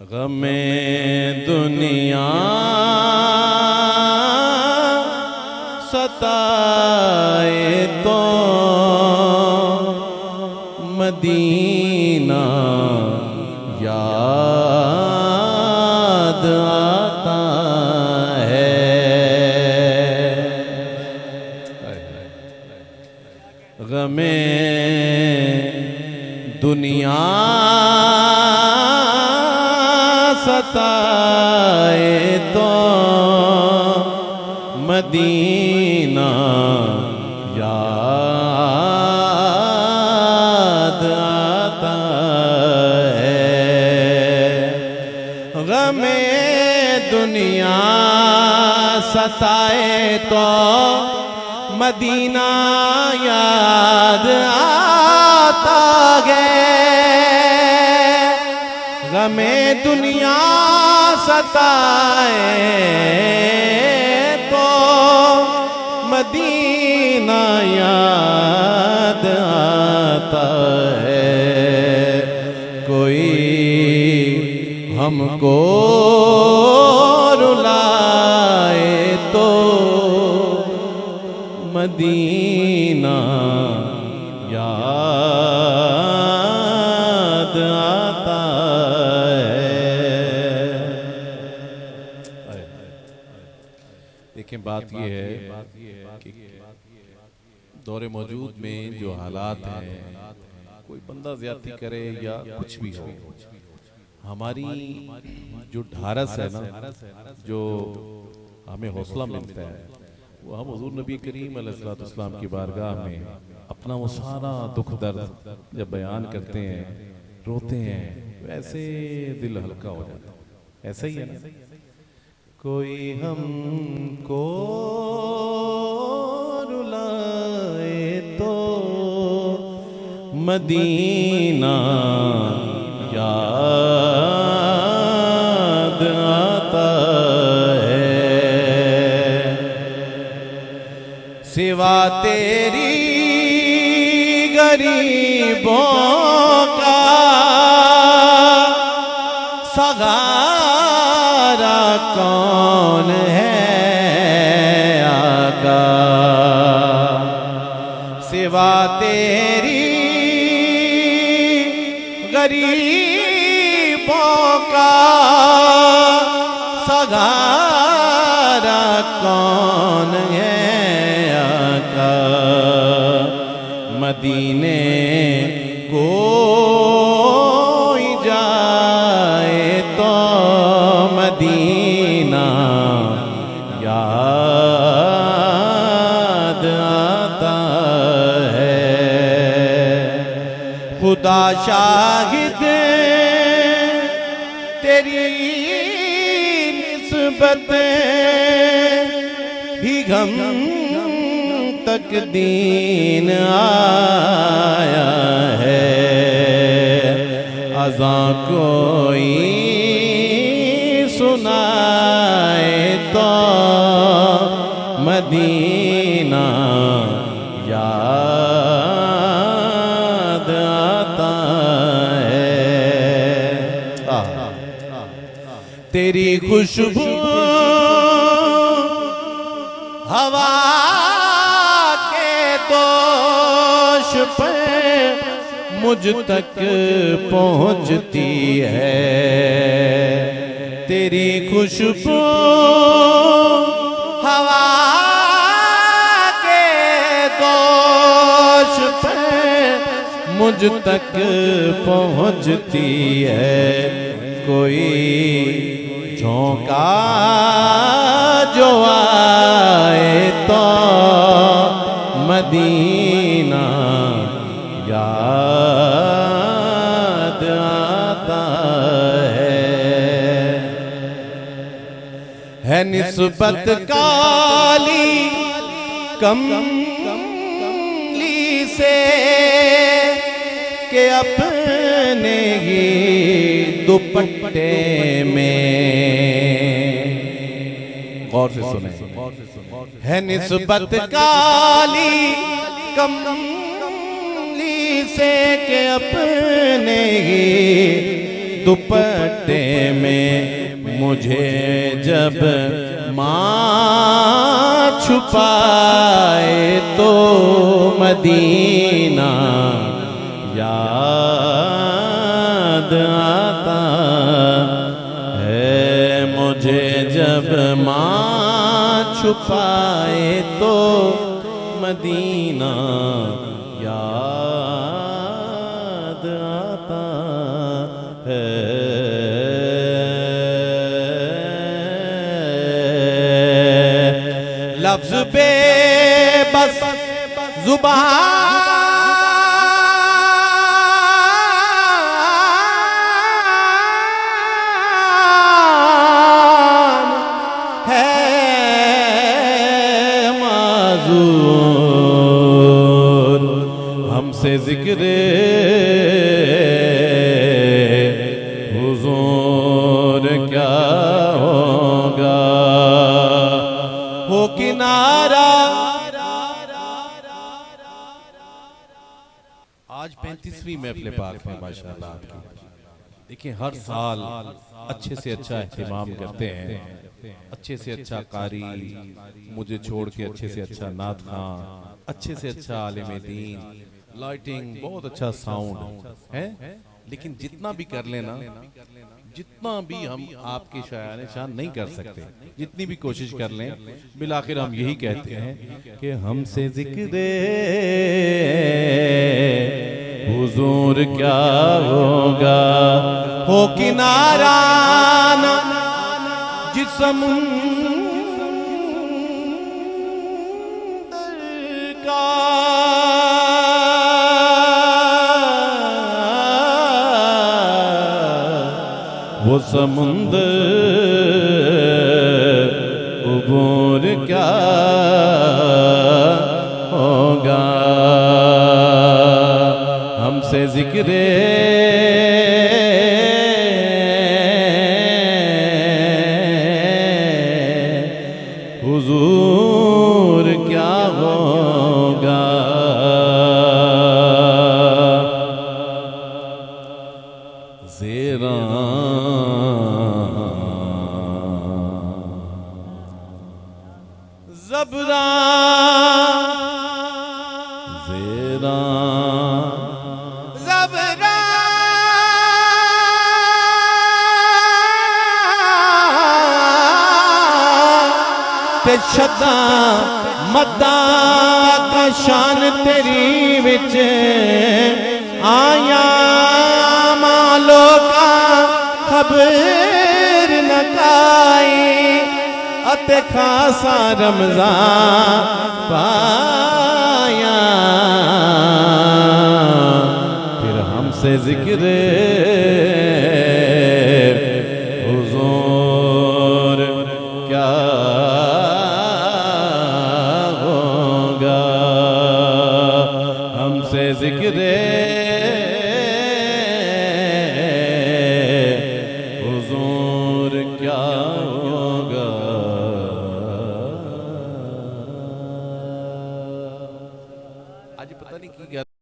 गमे दुनिया सताए तो मदीना याद आता है। गमे दुनिया सताए तो मदीना याद आता है। गमे दुनिया सताए तो मदीना याद आता है। गमे दुनिया सताए तो मदीना याद आता है। कोई हमको रुलाए तो मदीना याद आता है। देखें, बात ये है कि दौरे मौजूद में जो हालात हैं, कोई बंदा ज्यादती करे या कुछ भी हो, हमारी जो ढारस है ना, जो हमें हौसला मिलता है, वो हम हुजूर नबी करीम अलैहिस्सलाम की बारगाह में अपना वो सारा दुख दर्द जब बयान करते हैं, रोते हैं, वैसे दिल हल्का हो जाता है। ऐसा ही है ना। कोई हमको रुलाए तो मदीना याद आता है। सिवा तेरी गरीबों का सहारा कौन है आका। सिवा तेरी गरीबों का सहारा कौन है आका। मदीने को जाए तो मदीना याद आता है। खुदा शाहिद तेरी निस्बत ही गम तक दीन आया है। अज़ां कोई सुनाए तो मदीना याद आता है। तेरी खुशबू हवा के दोष पे मुझ तक पहुंचती है। तेरी खुशबू हवा के दोष पे मुझ तक पहुंचती है। कोई झोंका जो आए तो मदीना याद आता है। है निस्बत काली कमली से के अपने ही दुपट्टे में। गौर से सुने, है निस्बत काली कमली से के अपने ही दुपट्टे में। मुझे जब माँ छुपाए तो मदीना याद आता है। मुझे जब माँ छुपाए तो मदीना याद आता है। लफ्ज़ बेबस ज़ुबान है माज़ूर, हमसे ज़िक्र हुज़ूर क्या होगा। हो किनारा। आज 35वीं महफ़िल पाक है माशाअल्लाह आपकी। देखिए हर साल अच्छे से अच्छा एहतिमाम करते हैं, अच्छे से अच्छा कारी, मुझे छोड़ के अच्छे से अच्छा नात खां, अच्छे से अच्छा आलिम दीन, लाइटिंग, बहुत अच्छा साउंड है। लेकिन जितना भी कर लेना, जितना भी हम आपके शायान शान नहीं कर सकते, जितनी भी कोशिश कर लें, बिलाखिर हम यही कहते हैं कि हमसे ज़िक्र हुजूर क्या होगा। हो किनारा जिस्म का वो समुंदर उबूर क्या होगा। हमसे ज़िक्र हुजूर क्या होगा। ज़ेरा ज़बरा ज़ेरा ज़बरा ते शदा मदा का शान तेरी विच आया। मालो का खबर न काई अते खासा रमज़ान पाया। फिर हमसे ज़िक्र हुजूर क्या होगा। हमसे ज़िक्र हुजूर क्या होगा। आज पता नहीं की